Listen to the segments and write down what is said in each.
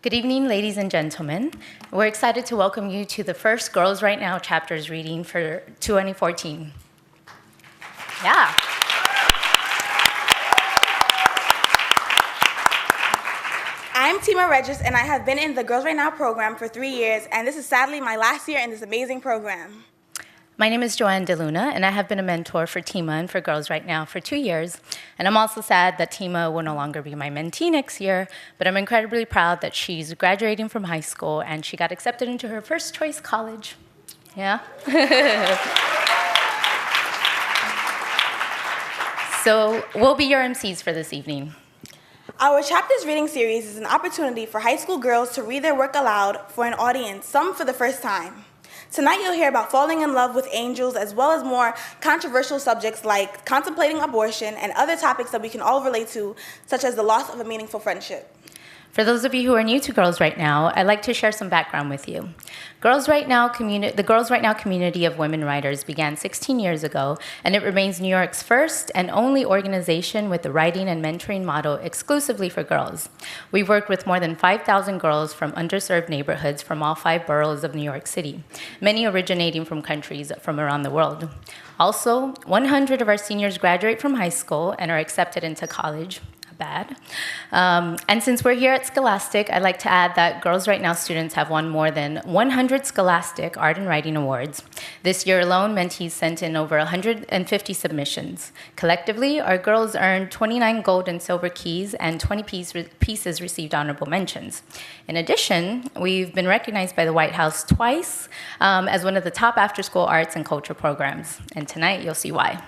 Good evening, ladies and gentlemen. We're excited to welcome you to the first Girls Right Now chapters reading for 2014. Yeah. I'm Tema, Regist, and I have been in the Girls Right Now program for 3 years, and this is sadly my last year in this amazing program. My name is Joann Deluna, and I have been a mentor for Tema and for Girls Right Now for 2 years. And I'm also sad that Tema will no longer be my mentee next year, but I'm incredibly proud that she's graduating from high school and she got accepted into her first choice college. Yeah? So we'll be your Emcees for this evening. Our chapters reading series is an opportunity for high school girls to read their work aloud for an audience, some for the first time. Tonight you'll hear about falling in love with angels, as well as more controversial subjects like contemplating abortion and other topics that we can all relate to, such as the loss of a meaningful friendship. For those of you who are new to Girls Right Now, I'd like to share some background with you. The Girls Right Now community of women writers began 16 years ago, and it remains New York's first and only organization with the writing and mentoring model exclusively for girls. We've worked with more than 5,000 girls from underserved neighborhoods from all 5 boroughs of New York City, many originating from countries from around the world. Also, 100 of our seniors graduate from high school and are accepted into college. Bad. And since we're here at Scholastic, I'd like to add that Girls Right Now students have won more than 100 Scholastic Art and Writing Awards. This year alone, mentees sent in over 150 submissions. Collectively, our girls earned 29 gold and silver keys, and 20 pieces received honorable mentions. In addition, we've been recognized by the White House twice as one of the top after-school arts and culture programs. And tonight, you'll see why.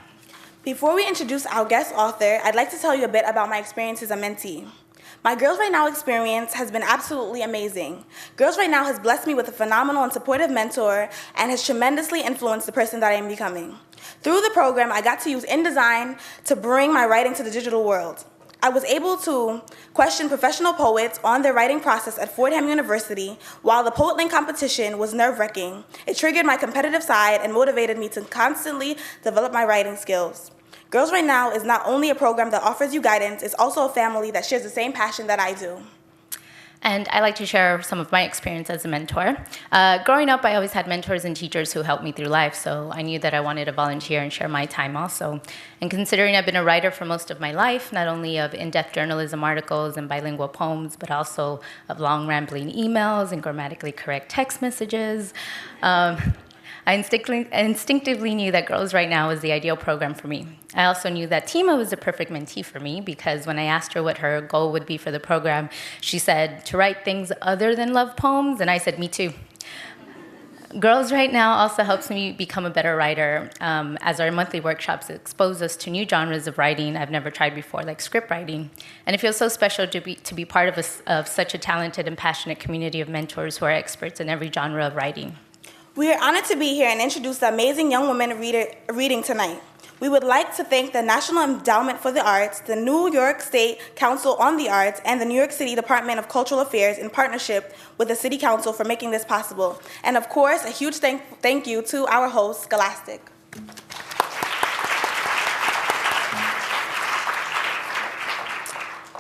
Before we introduce our guest author, I'd like to tell you a bit about my experience as a mentee. My Girls Right Now experience has been absolutely amazing. Girls Right Now has blessed me with a phenomenal and supportive mentor and has tremendously influenced the person that I am becoming. Through the program, I got to use InDesign to bring my writing to the digital world. I was able to question professional poets on their writing process at Fordham University. While the Poetling competition was nerve-wracking, it triggered my competitive side and motivated me to constantly develop my writing skills. Girls Right Now is not only a program that offers you guidance, it's also a family that shares the same passion that I do. And I like to share some of my experience as a mentor. Growing up, I always had mentors and teachers who helped me through life, so I knew that I wanted to volunteer and share my time also. And considering I've been a writer for most of my life, not only of in-depth journalism articles and bilingual poems, but also of long rambling emails and grammatically correct text messages, I instinctively knew that Girls Right Now was the ideal program for me. I also knew that Tema was the perfect mentee for me because when I asked her what her goal would be for the program, she said to write things other than love poems, and I said, me too. Girls Right Now also helps me become a better writer, as our monthly workshops expose us to new genres of writing I've never tried before, like script writing. And it feels so special to be part of such a talented and passionate community of mentors who are experts in every genre of writing. We are honored to be here and introduce the amazing young women reading tonight. We would like to thank the National Endowment for the Arts, the New York State Council on the Arts, and the New York City Department of Cultural Affairs in partnership with the City Council for making this possible. And of course, a huge thank you to our host, Scholastic.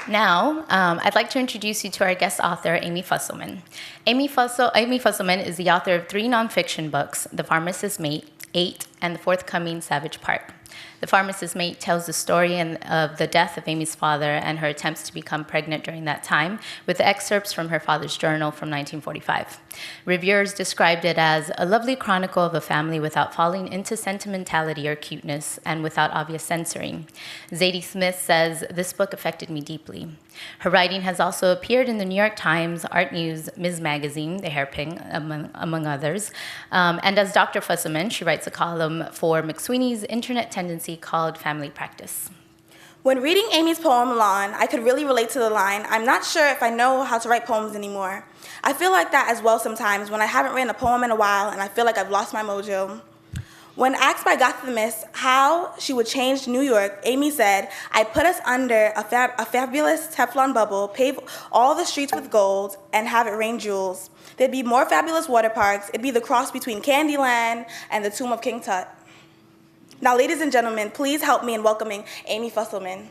Now, I'd like to introduce you to our guest author, Amy Fusselman. Amy Fusselman is the author of 3 nonfiction books, The Pharmacist's Mate, 8, and the forthcoming Savage Park. The Pharmacist's Mate tells the story of the death of Amy's father and her attempts to become pregnant during that time, with excerpts from her father's journal from 1945. Reviewers described it as a lovely chronicle of a family without falling into sentimentality or cuteness and without obvious censoring. Zadie Smith says, this book affected me deeply. Her writing has also appeared in the New York Times, Art News, Ms. Magazine, The Hairpin, among others. And as Dr. Fusselman, she writes a column for McSweeney's internet tendency called Family Practice. When reading Amy's poem, Lawn, I could really relate to the line, I'm not sure if I know how to write poems anymore. I feel like that as well sometimes when I haven't written a poem in a while and I feel like I've lost my mojo. When asked by Got the Miss how she would change New York, Amy said, I'd put us under a fabulous Teflon bubble, pave all the streets with gold, and have it rain jewels. There'd be more fabulous water parks. It'd be the cross between Candyland and the tomb of King Tut. Now, ladies and gentlemen, please help me in welcoming Amy Fusselman.